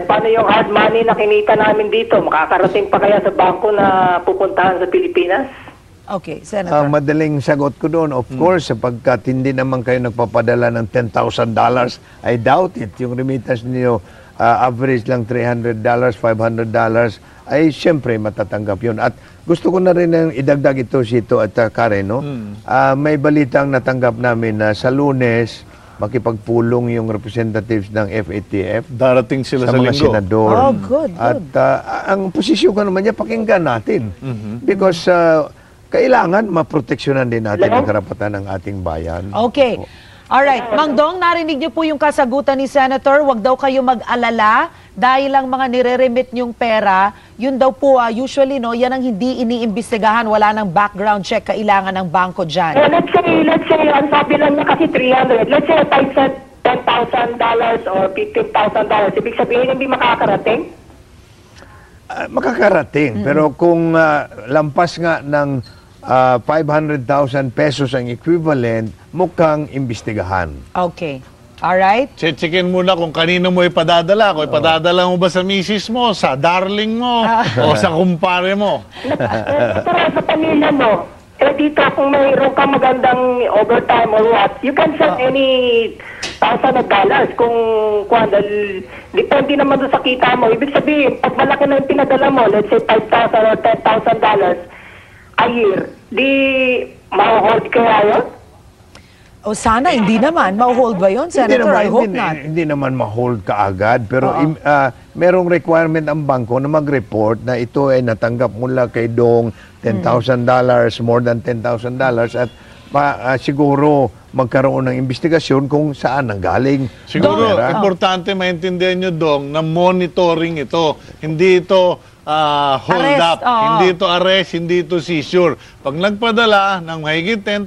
Paano yung hard money na kinita namin dito? Makakarating pa kaya sa bangko na pupuntahan sa Pilipinas? Okay, Senator. Ang madaling sagot ko doon, of course, sapagkat hindi naman kayo nagpapadala ng $10,000, I doubt it. Yung remittance niyo, average lang $300, $500, ay siyempre matatanggap yun. At gusto ko na rin idagdag ito, Sito at Karen, no? May balitang natanggap namin na sa Lunes, makipagpulong yung representatives ng FATF. Darating sila sa mga linggo. senador. Oh, good, At ang posisyon ko naman niya, pakinggan natin. Because kailangan maproteksyonan din natin ang karapatan ng ating bayan. Okay. Alright. Mang Dong, narinig niyo po yung kasagutan ni Senator. Huwag daw kayo mag-alala dahil lang mga nire-remit niyong pera, yun daw po, usually, no, yan ang hindi iniimbestigahan. Wala nang background check kailangan ng bangko dyan. Let's say, ang sabi lang niya kasi 300. Let's say, I said $10,000 or $15,000. Ibig sabihin, hindi makakarating? Makakarating. Pero kung lampas nga ng 500,000 pesos ang equivalent, mukhang imbestigahan. Okay. Alright? Checkin muna kung kanino mo ipadadala. Kung ipadadala mo ba sa misis mo, sa darling mo, o sa kumpare mo. Pero sa pamilya mo, dito kung mayroon kang magandang overtime or what, you can send any $1,000 kung depende naman doon sa kita mo. Ibig sabihin, pag malaki na yung pinadala mo, let's say $5,000 or $10,000 a year, di ma-hold kaya yun? O sana, hindi naman. Ma-hold ba yun, Senator? I hope not. Hindi naman ma-hold kaagad. Pero merong requirement ang bangko na mag-report na ito ay natanggap mula kay Dong $10,000, more than $10,000 at siguro magkaroon ng investigasyon kung saan nanggaling. Siguro, importante maintindihan nyo, Dong, na monitoring ito. Hindi ito hold Arrest, up. Hindi ito arrest, hindi ito seizure. Pag nagpadala ng mahigit $10,000,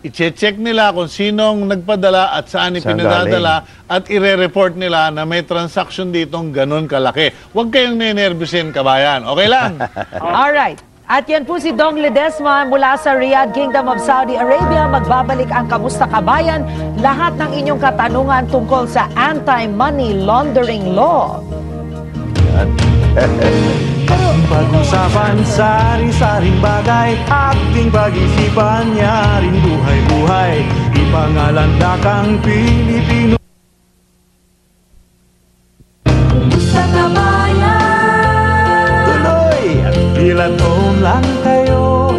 i-check nila kung sinong nagpadala at saan ipinadadala at ire-report nila na may transaction ditong ganun kalaki. Huwag kayong nenervyusin, kabayan. Okay lang? Alright. At yan po si Dong Ledesma mula sa Riyadh, Kingdom of Saudi Arabia. Magbabalik ang Kamusta Kabayan. Lahat ng inyong katanungan tungkol sa anti-money laundering law. Pag-usapan sari-saring bagay, ating pag-isipan, yaring buhay-buhay, ipangalandakang Pilipino. Sa kabayan, Tuloy at pilaton lang kayo.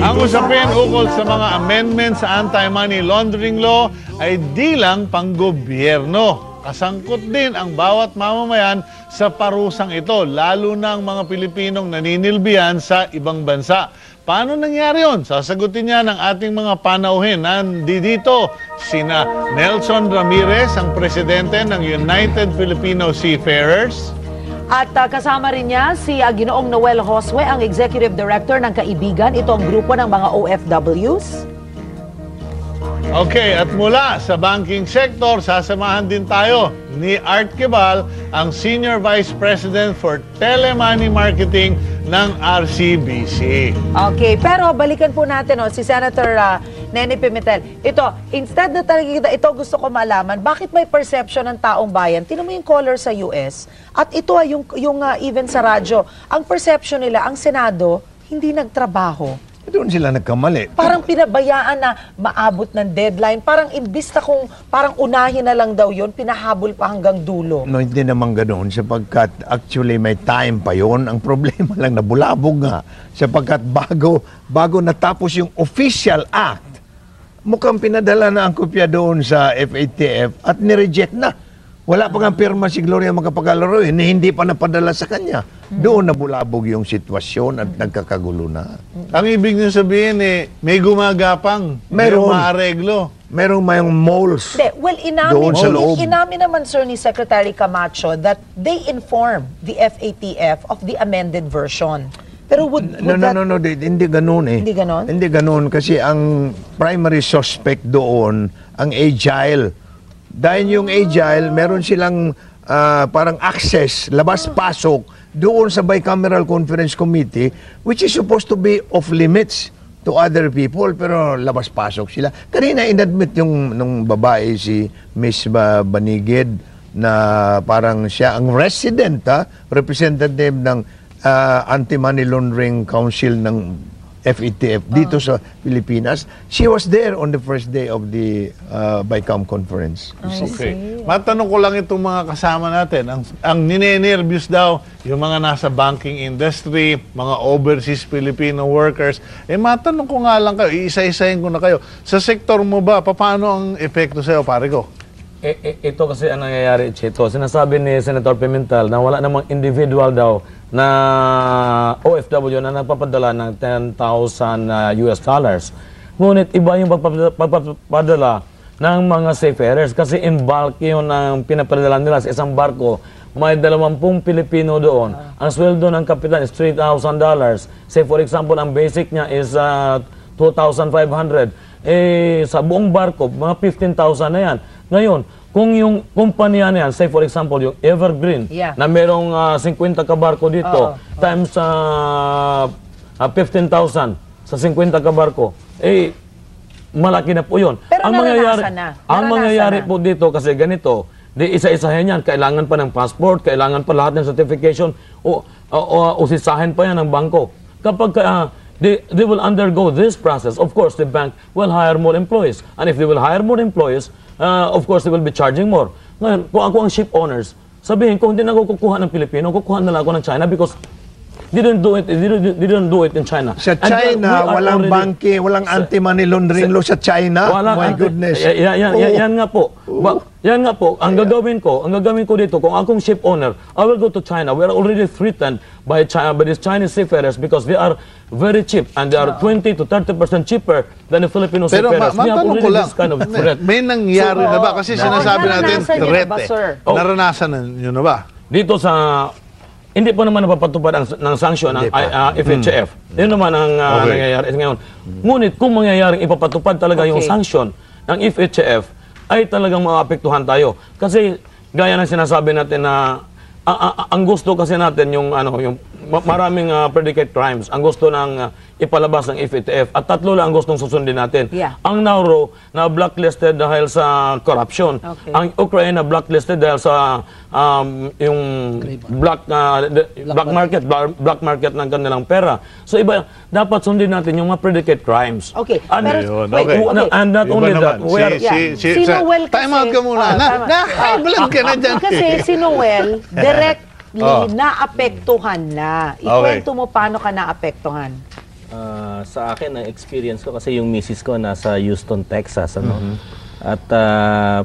Ang usapin ukol sa mga amendments sa anti-money laundering law ay di lang panggobyerno. Kasangkot din ang bawat mamamayan sa parusang ito, lalo na ang mga Pilipinong naninilbihan sa ibang bansa. Paano nangyari yun? Sasagutin niya ng ating mga panauhin. Nandito sina Nelson Ramirez, ang presidente ng United Filipino Seafarers. At kasama rin niya si Ginoong Noel Josue, ang Executive Director ng Kaibigan. Ito ang grupo ng mga OFWs. Okay, at mula sa banking sector, sasamahan din tayo ni Art Quibal, ang Senior Vice President for Telemoney Marketing ng RCBC. Okay, pero balikan po natin si Senator Nene Pimentel. Ito, instead na talaga ito gusto ko malaman, bakit may perception ng taong bayan? Tingnan mo yung caller sa US, at ito yung even sa radyo, ang perception nila, ang Senado, hindi nagtrabaho. Doon sila nagkamali. Parang pinabayaan na maabot ng deadline. Parang imbis na kung parang unahin na lang daw yun, pinahabol pa hanggang dulo. No, hindi naman ganoon sapagkat actually may time pa yon. Ang problema lang nabulabog nga sapagkat bago natapos yung official act, mukhang pinadala na ang kopya doon sa FATF at nireject na. Wala pa nga pirma si Gloria Macapagal-Arroyo, hindi pa napadala sa kanya. Doon nabulabog yung sitwasyon at nagkakagulo na. Ang ibig niyo sabihin may gumagapang, may maareglo. Merong mayong moles well, doon sa loob. inamin naman, sir, ni Secretary Camacho that they inform the FATF of the amended version. Pero would No, hindi ganoon eh. Hindi ganoon? Hindi ganoon kasi ang primary suspect doon, ang Agile. Dahil yung Agile, meron silang parang access, labas-pasok, doon sa Bicameral Conference Committee, which is supposed to be off limits to other people, pero labas-pasok sila. Kanina inadmit yung nung babae, si Miss Banigid, na parang siya ang resident, representative ng Anti-Money Laundering Council ng FATF dito sa Pilipinas. She was there on the first day of the BICAM conference. Okay. Matanong ko lang itong mga kasama natin. Ang ninenervyos daw, yung mga nasa banking industry, mga overseas Filipino workers. Matanong ko nga lang kayo, iisa-isahin ko na kayo. Sa sektor mo ba, paano ang epekto sa'yo, pare ko? Ito kasi ang nangyayari, Chito. Sinasabi ni Senator Pimentel na wala namang individual daw na OFW na nagpapadala ng $10,000 US dollars. Ngunit iba yung pagpapadala ng mga seafarers kasi in bulk yun ang pinapadala nila sa isang barko. May 20 Pilipino doon. Ang sweldo ng kapitan is $3,000. Say for example, ang basic niya is 2,500. Sa buong barko, mga 15,000 na yan. Ngayon, kung yung kumpanya na yan, say for example, yung Evergreen, na merong 50 ka barko dito, times 15,000 sa 50 ka barko, malaki na po yun. Pero ang mangyayari po dito kasi ganito, di isa-isahin yan, kailangan pa ng passport, kailangan pa lahat ng certification, o usisahin pa yan ng bangko. Kapag they will undergo this process, of course, the bank will hire more employees. And if they will hire more employees, of course, they will be charging more. Ngayon, kung ako ang ship owners, sabihin ko, hindi na ako kukuha ng Pilipino, kukuha na lang ako ng China because they didn't do it in China. Sa China, walang banking, walang anti-money laundering law sa China. My goodness. Yan nga po. Yan nga po. Ang gagawin ko dito, kung akong ship owner, I will go to China. We are already threatened by China, by these Chinese seafarers because they are very cheap and they are 20 to 30% cheaper than the Filipino seafarers. We have already this kind of threat. May nangyari na ba? Kasi sinasabi natin, threat Naranasan nyo na ba? Dito sa hindi po naman napapatupad ng sanction ng FATF. Yun naman ang nangyayari ngayon. Ngunit kung mangyayaring ipapatupad talaga yung sanction ng FATF, ay talagang maapektuhan tayo. Kasi gaya ng sinasabi natin na ang gusto kasi natin yung maraming predicate crimes. Ang gusto ng ipalabas ng FATF at tatlo lang ang gustong susundin natin. Ang Nauru na blacklisted dahil sa corruption. Ang Ukraine na blacklisted dahil sa yung black market ng kanilang pera. So iba dapat sundin natin yung mga predicate crimes. And not only that, si Noel kasi, time out ka muna. Naka-blood ka na dyan. Kasi si Noel, directly naapektuhan na. Ikwento mo paano ka naapektuhan. Sa akin, ang experience ko kasi yung misis ko nasa Houston, Texas. At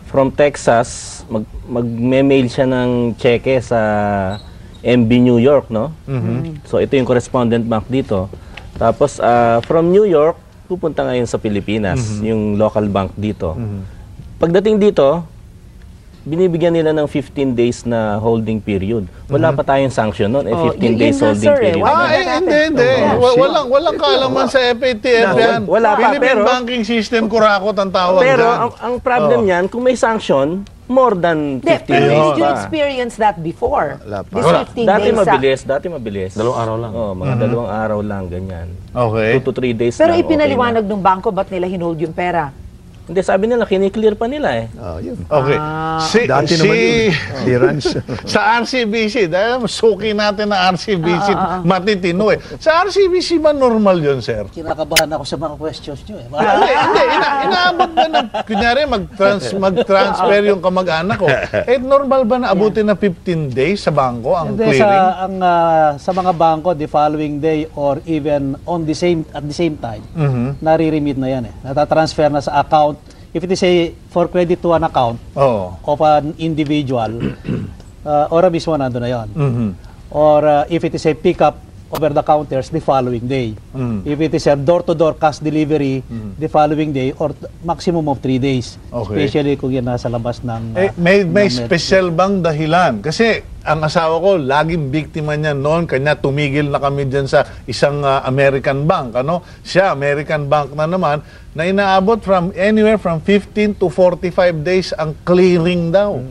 from Texas, mag-mail siya ng cheque sa MB New York, no? So ito yung correspondent bank dito. Tapos from New York, pupunta ngayon sa Pilipinas, yung local bank dito. Pagdating dito, binibigyan nila ng 15 days na holding period. Wala pa tayong sanction noon, 15 days holding period. Hindi. Walang kaalaman sa FATF yan. Wala pa, Philippine banking system, kurakot ang tawag pero dyan. ang problem niyan, kung may sanction, more than 15 Pero days did you pa. experience that before? This 15 days? Dati mabilis. 2 araw lang. Mga 2 araw lang, ganyan. Okay. 2 to 3 days Pero lang, ipinaliwanag ng bangko, ba't nila hinold yung pera? Hindi, sabi nila, kiniklear pa nila eh. Yun. Okay. Dati naman yun. Clearance. Sa RCBC, dahil suki natin na RCBC, matitino eh. Sa RCBC ba normal yun, sir? Kinakabahan ako sa mga questions nyo eh. Hindi. Inaabot ba na, kunyari, mag-transfer yung kamag-anak ko. Normal ba na abutin na 15 days sa bangko ang clearing? Sa mga bangko, the following day or even at the same time, nare-remit na yan eh. Natatransfer na sa account. If it is for credit to an account of an individual, ora mismo nandun na yun. Or if it is a pick-up over the counters, the following day. If it is a door-to-door cash delivery, the following day or maximum of 3 days. Especially kung yan nasa labas ng... may special bang dahilan? Kasi ang asawa ko, laging biktima niya noon, kanya tumigil na kami dyan sa isang American bank. Siya, American bank na naman, na inaabot from anywhere from 15 to 45 days ang clearing daw.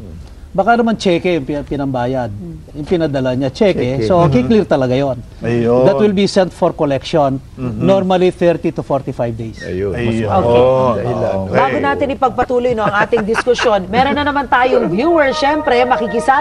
Baka naman cheque yung pinambayad. Yung pinadala niya, cheque. So, clear talaga yon. Ayun. That will be sent for collection. Normally, 30 to 45 days. Ayun. Bago natin ipagpatuloy ang ating diskusyon, meron na naman tayong viewers, syempre, makikisali